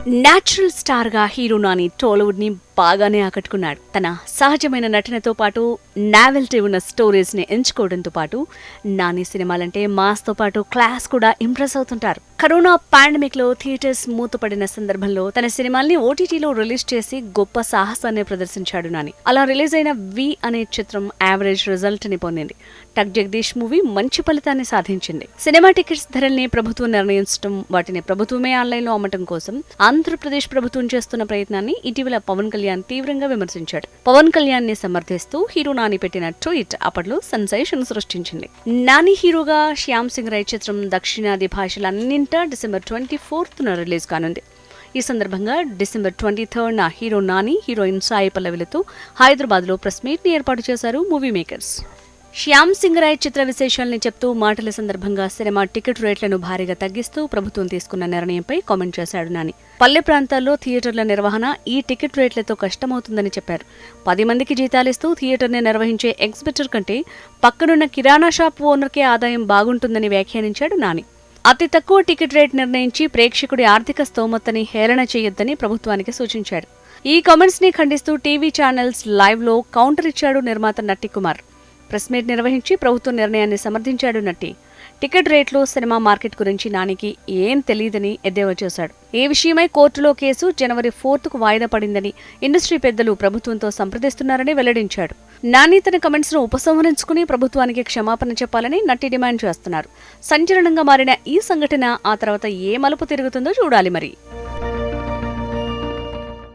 Natural star గా hero Nani Tollywood ని బాగానే ఆకట్టుకున్నాడు. తన సహజమైన నటనతో పాటు నావెల్టీ ఉన్న స్టోరీస్ ని ఎంచుకోవడంతో పాటు నాని సినిమాలంటే మాస్ తో పాటు క్లాస్ కూడా ఇంప్రెస్ అవుతుంటారు. కరోనా పాండమిక్ లో థియేటర్స్ మూతపడిన సందర్భంలో తన సినిమాల్ని ఓటీటీలో రిలీజ్ చేసి గొప్ప సాహసాన్ని ప్రదర్శించాడు నాని. అలా రిలీజ్ అయిన వి అనే చిత్రం యావరేజ్ రిజల్ట్ ని పొందింది. టక్ జగదీష్ మూవీ మంచి ఫలితాన్ని సాధించింది. సినిమా టికెట్స్ ధరల్ని ప్రభుత్వం నిర్ణయించడం, వాటిని ప్రభుత్వమే ఆన్లైన్ లో అమ్మటం కోసం ఆంధ్రప్రదేశ్ ప్రభుత్వం చేస్తున్న ప్రయత్నాన్ని ఇటీవల పవన్ కళ్యాణ్ తీవ్రంగా విమర్శించాడు. పవన్ కళ్యాణ్ ని సమర్థిస్తూ హీరో నాని పెట్టిన ట్వీట్ అప్పట్లో సెన్సేషన్ సృష్టించింది. నాని హీరోగా శ్యామ్ సింగ్ రాయ్ చిత్రం దక్షిణాది భాషలన్నింటా డిసెంబర్ 24న రిలీజ్ కానుంది. ఈ సందర్భంగా డిసెంబర్ 23న హీరో నాని, హీరోయిన్ సాయి పల్లవిలతో హైదరాబాద్ లో ప్రెస్ మీట్ ని ఏర్పాటు చేశారు మూవీ మేకర్స్. శ్యామ్ సింగ్ రాయ్ చిత్ర విశేషాల్ని చెప్తూ మాటల సందర్భంగా సినిమా టికెట్ రేట్లను భారీగా తగ్గిస్తూ ప్రభుత్వం తీసుకున్న నిర్ణయంపై కామెంట్ చేశాడు నాని. పల్లె ప్రాంతాల్లో థియేటర్ల నిర్వహణ ఈ టికెట్ రేట్లతో కష్టమవుతుందని చెప్పారు. 10 మందికి జీతాలిస్తూ థియేటర్ని నిర్వహించే ఎగ్జిబిటర్ కంటే పక్కనున్న కిరాణా షాప్ ఓనర్కే ఆదాయం బాగుంటుందని వ్యాఖ్యానించాడు నాని. అతి తక్కువ టికెట్ రేట్ నిర్ణయించి ప్రేక్షకుడి ఆర్థిక స్తోమతని హేళన చేయొద్దని ప్రభుత్వానికి సూచించాడు. ఈ కామెంట్స్ ని ఖండిస్తూ టీవీ ఛానల్స్ లైవ్ లో కౌంటర్ ఇచ్చాడు నిర్మాత నట్టి కుమార్. ప్రెస్ మీట్ నిర్వహించి ప్రభుత్వ నిర్ణయాన్ని సమర్థించాడు నట్టి. టికెట్ రేట్లు, సినిమా మార్కెట్ గురించి నానికి ఏం తెలియదని ఎద్దేవా చేశాడు. ఈ విషయమై కోర్టులో కేసు జనవరి 4కు వాయిదా పడిందని, ఇండస్ట్రీ పెద్దలు ప్రభుత్వంతో సంప్రదిస్తున్నారని వెల్లడించాడు. నాని తన కమెంట్స్ ను ఉపసంహరించుకుని ప్రభుత్వానికి క్షమాపణ చెప్పాలని నట్టి డిమాండ్ చేస్తున్నారు. సంచలనంగా మారిన ఈ సంఘటన ఆ తర్వాత ఏ మలుపు తిరుగుతుందో చూడాలి మరి.